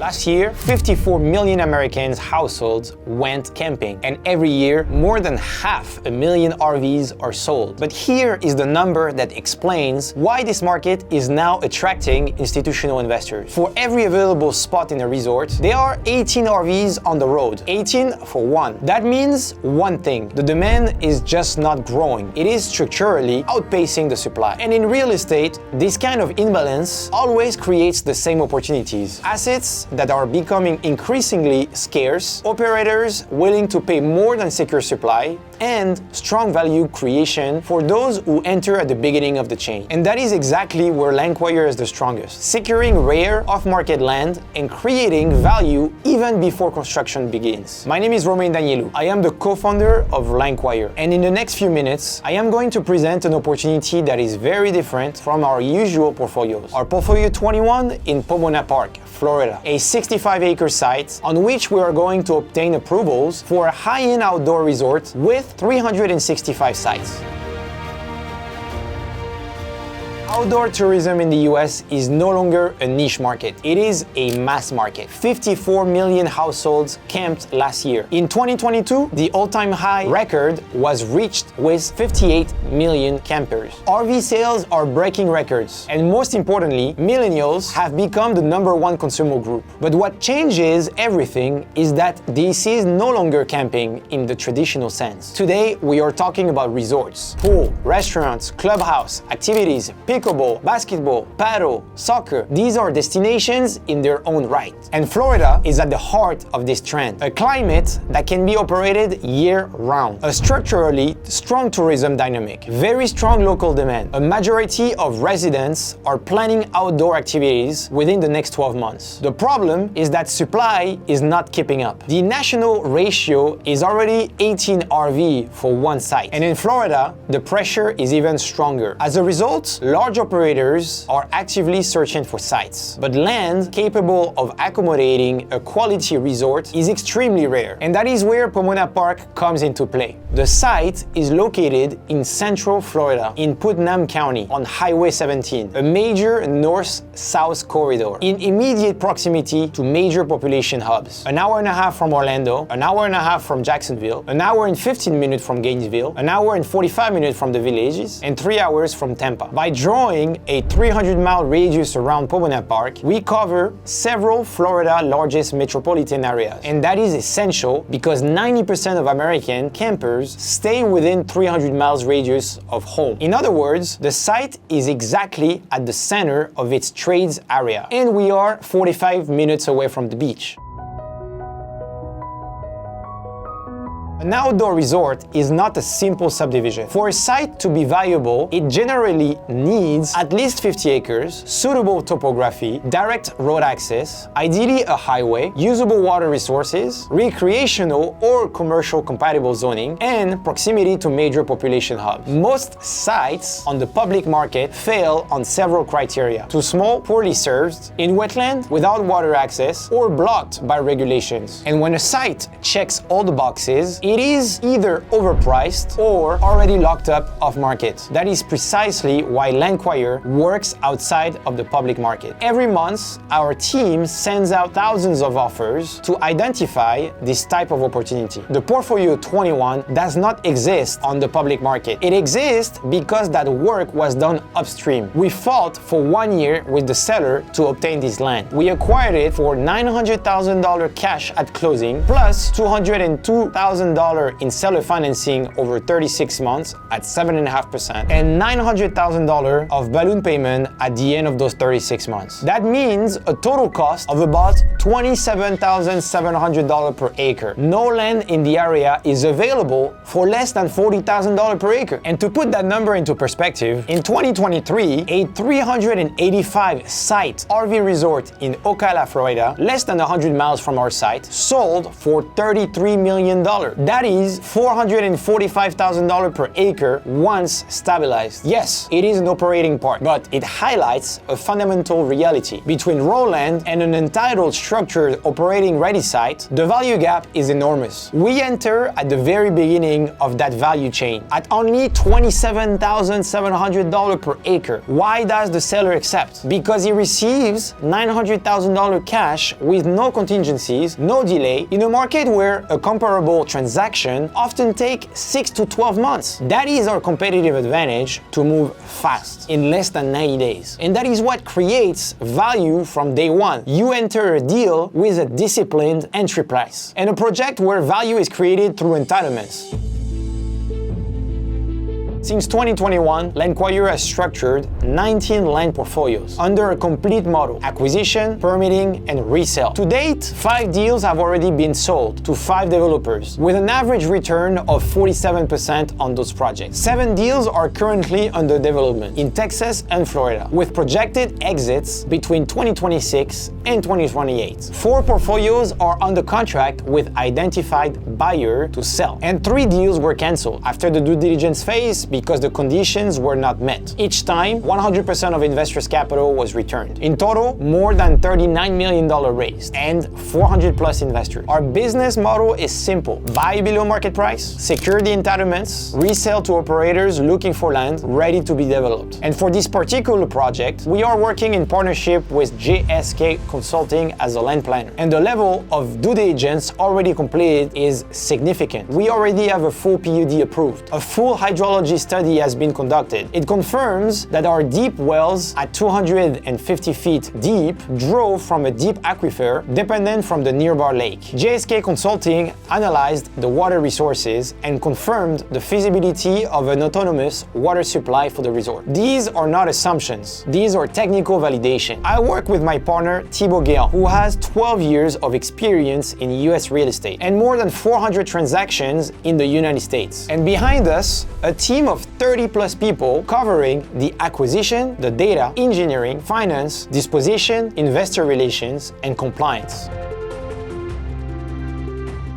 Last year, 54 million Americans households went camping, and every year, more than 500,000 RVs are sold. But here is the number that explains why this market is now attracting institutional investors. For every available spot in a resort, there are 18 RVs on the road. 18 for one. That means one thing: the demand is just not growing. It is structurally outpacing the supply. And in real estate, this kind of imbalance always creates the same opportunities. Assets that are becoming increasingly scarce, operators willing to pay more than secure supply, and strong value creation for those who enter at the beginning of the chain. And that is exactly where LandQuire is the strongest, securing rare off-market land and creating value even before construction begins. My name is Romain Daniellou. I am the co-founder of LandQuire, and in the next few minutes, I am going to present an opportunity that is very different from our usual portfolios. Our portfolio 21 in Pomona Park, Florida, a 65-acre site on which we are going to obtain approvals for a high-end outdoor resort with 365 sites. Outdoor tourism in the US is no longer a niche market. It is a mass market. 54 million households camped last year. In 2022, the all-time high record was reached with 58 million campers. RV sales are breaking records, and most importantly, millennials have become the #1 consumer group. But what changes everything is that this is no longer camping in the traditional sense. Today, we are talking about resorts, pool, restaurants, clubhouse, activities, pickleball, basketball, paddle, soccer. These are destinations in their own right. And Florida is at the heart of this trend. A climate that can be operated year-round. A structurally strong tourism dynamic. Very strong local demand. A majority of residents are planning outdoor activities within the next 12 months. The problem is that supply is not keeping up. The national ratio is already 18 RV for one site. And in Florida, the pressure is even stronger. As a result, large operators are actively searching for sites, but land capable of accommodating a quality resort is extremely rare, and that is where Pomona Park comes into play. The site is located in central Florida, in Putnam County, on Highway 17, a major north-south corridor, in immediate proximity to major population hubs. An hour and a half from Orlando, an hour and a half from Jacksonville, an hour and 15 minutes from Gainesville, an hour and 45 minutes from the Villages, and 3 hours from Tampa. By drawing a 300-mile radius around Pomona Park, we cover several Florida's largest metropolitan areas. And that is essential because 90% of American campers stay within 300 miles radius of home. In other words, the site is exactly at the center of its trades area, and we are 45 minutes away from the beach. An outdoor resort is not a simple subdivision. For a site to be viable, it generally needs at least 50 acres, suitable topography, direct road access, ideally a highway, usable water resources, recreational or commercial compatible zoning, and proximity to major population hubs. Most sites on the public market fail on several criteria: too small, poorly served, in wetland, without water access, or blocked by regulations. And when a site checks all the boxes, it is either overpriced or already locked up off market. That is precisely why LandQuire works outside of the public market. Every month, our team sends out thousands of offers to identify this type of opportunity. The portfolio 21 does not exist on the public market. It exists because that work was done upstream. We fought for 1 year with the seller to obtain this land. We acquired it for $900,000 cash at closing, plus $202,000 in seller financing over 36 months at 7.5%, and $900,000 of balloon payment at the end of those 36 months. That means a total cost of about $27,700 per acre. No land in the area is available for less than $40,000 per acre. And to put that number into perspective, in 2023, a 385-site RV resort in Ocala, Florida, less than 100 miles from our site, sold for $33 million. That is $445,000 per acre once stabilized. Yes, it is an operating park, but it highlights a fundamental reality. Between raw land and an entitled structured operating ready site, the value gap is enormous. We enter at the very beginning of that value chain at only $27,700 per acre. Why does the seller accept? Because he receives $900,000 cash with no contingencies, no delay, in a market where a comparable transaction often takes 6 to 12 months. That is our competitive advantage to move fast, in less than 90 days. And that is what creates value from day one. You enter a deal with a disciplined entry price, and a project where value is created through entitlements. Since 2021, LandQuire has structured 19 land portfolios under a complete model: acquisition, permitting, and resale. To date, 5 deals have already been sold to 5 developers, with an average return of 47% on those projects. 7 deals are currently under development in Texas and Florida, with projected exits between 2026 and 2028. 4 portfolios are under contract with identified buyer to sell, and 3 deals were canceled after the due diligence phase because the conditions were not met. Each time, 100% of investors' capital was returned. In total, more than $39 million raised and 400 plus investors. Our business model is simple: buy below market price, secure the entitlements, resell to operators looking for land ready to be developed. And for this particular project, we are working in partnership with JSK Consulting as a land planner. And the level of due diligence already completed is significant. We already have a full PUD approved. A full hydrology study has been conducted. It confirms that our deep wells at 250 feet deep draw from a deep aquifer dependent from the nearby lake. JSK Consulting analyzed the water resources and confirmed the feasibility of an autonomous water supply for the resort. These are not assumptions. These are technical validation. I work with my partner Thibaut Guéant, who has 12 years of experience in US real estate and more than 400 transactions in the United States. And behind us, a team of 30 plus people covering the acquisition, the data, engineering, finance, disposition, investor relations, and compliance.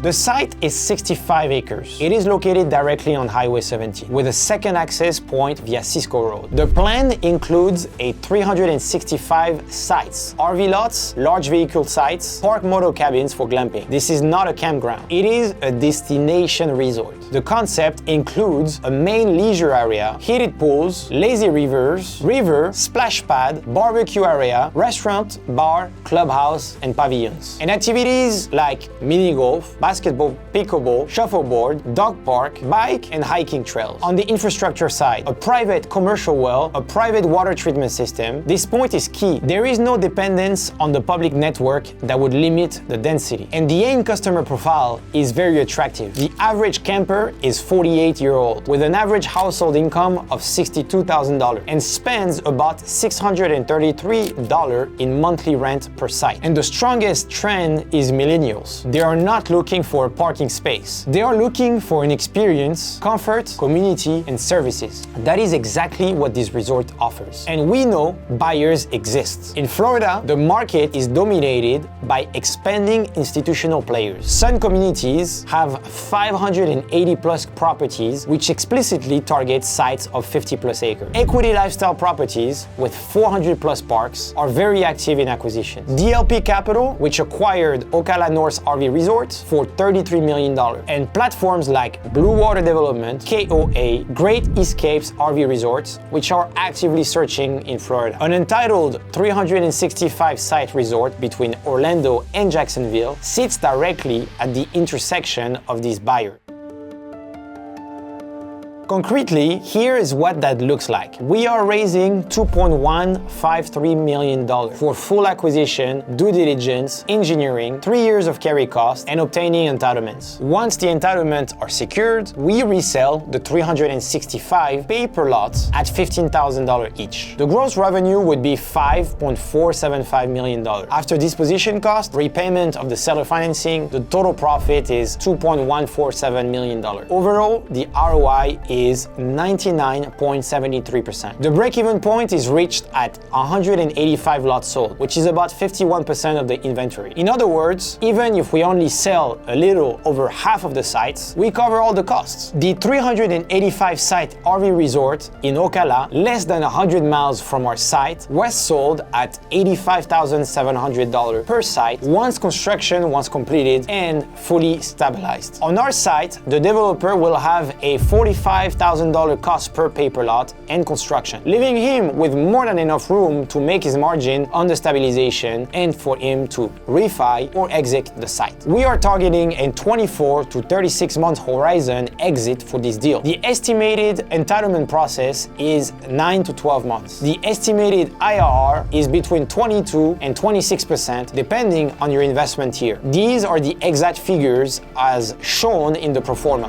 The site is 65 acres. It is located directly on Highway 70 with a second access point via Cisco Road. The plan includes a 365 sites, RV lots, large vehicle sites, park moto cabins for glamping. This is not a campground. It is a destination resort. The concept includes a main leisure area, heated pools, lazy rivers, river, splash pad, barbecue area, restaurant, bar, clubhouse, and pavilions. And activities like mini golf, basketball, pickleball, shuffleboard, dog park, bike, and hiking trails. On the infrastructure side, a private commercial well, a private water treatment system. This point is key. There is no dependence on the public network that would limit the density. And the end customer profile is very attractive. The average camper is 48-year-old with an average household income of $62,000 and spends about $633 in monthly rent per site. And the strongest trend is millennials. They are not looking for a parking space. They are looking for an experience, comfort, community, and services. That is exactly what this resort offers. And we know buyers exist. In Florida, the market is dominated by expanding institutional players. Sun Communities have 580 plus properties, which explicitly target sites of 50 plus acres. Equity Lifestyle Properties with 400 plus parks are very active in acquisition. DLP Capital, which acquired Ocala North RV Resort for $33 million. And platforms like Blue Water Development, KOA, Great Escapes RV Resorts, which are actively searching in Florida. An entitled 365 site resort between Orlando and Jacksonville sits directly at the intersection of these buyers. Concretely, here is what that looks like. We are raising $2.153 million for full acquisition, due diligence, engineering, 3 years of carry cost, and obtaining entitlements. Once the entitlements are secured, we resell the 365 paper lots at $15,000 each. The gross revenue would be $5.475 million. After disposition cost, repayment of the seller financing, the total profit is $2.147 million. Overall, the ROI is is 99.73%. The break-even point is reached at 185 lots sold, which is about 51% of the inventory. In other words, even if we only sell a little over half of the sites, we cover all the costs. The 385 site RV resort in Ocala, less than 100 miles from our site, was sold at $85,700 per site once construction was completed and fully stabilized. On our site, the developer will have a $45,000 cost per paper lot and construction, leaving him with more than enough room to make his margin on the stabilization and for him to refi or exit the site. We are targeting a 24 to 36 month horizon exit for this deal. The estimated entitlement process is 9 to 12 months. The estimated IRR is between 22 and 26% depending on your investment tier. These are the exact figures as shown in the pro forma.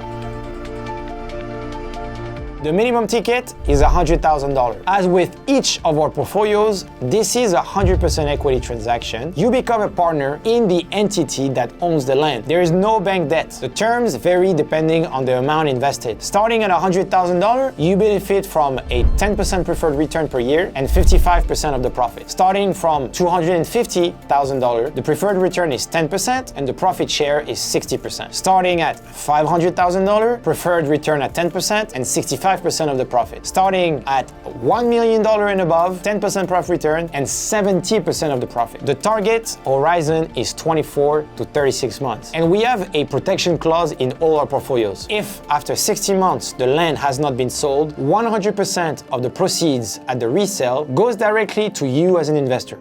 The minimum ticket is $100,000. As with each of our portfolios, this is a 100% equity transaction. You become a partner in the entity that owns the land. There is no bank debt. The terms vary depending on the amount invested. Starting at $100,000, you benefit from a 10% preferred return per year and 55% of the profit. Starting from $250,000, the preferred return is 10% and the profit share is 60%. Starting at $500,000, preferred return at 10% and 65% of the profit. Starting at $1 million and above, 10% profit return and 70% of the profit. The target horizon is 24 to 36 months. And we have a protection clause in all our portfolios. If after 60 months the land has not been sold, 100% of the proceeds at the resale goes directly to you as an investor.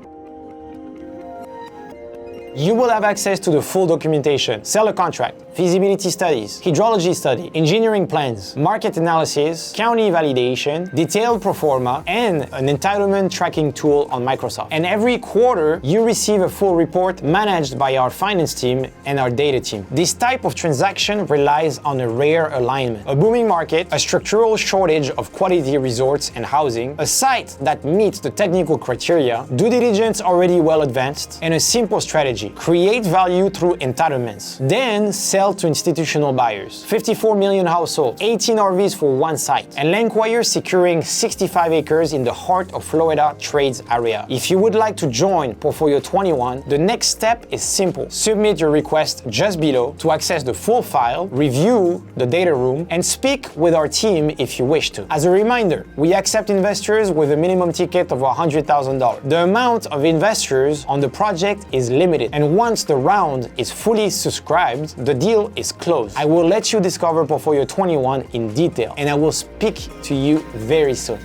You will have access to the full documentation, seller contract, feasibility studies, hydrology study, engineering plans, market analysis, county validation, detailed pro forma, and an entitlement tracking tool on Microsoft. And every quarter, you receive a full report managed by our finance team and our data team. This type of transaction relies on a rare alignment: a booming market, a structural shortage of quality resorts and housing, a site that meets the technical criteria, due diligence already well advanced, and a simple strategy: create value through entitlements, then sell to institutional buyers. 54 million households, 18 RVs for one site, and LandQuire securing 65 acres in the heart of Florida trades area. If you would like to join Portfolio 21, the next step is simple. Submit your request just below to access the full file, review the data room, and speak with our team if you wish to. As a reminder, we accept investors with a minimum ticket of $100,000. The amount of investors on the project is limited, and once the round is fully subscribed, the deal is closed. I will let you discover Portfolio 21 in detail, and I will speak to you very soon.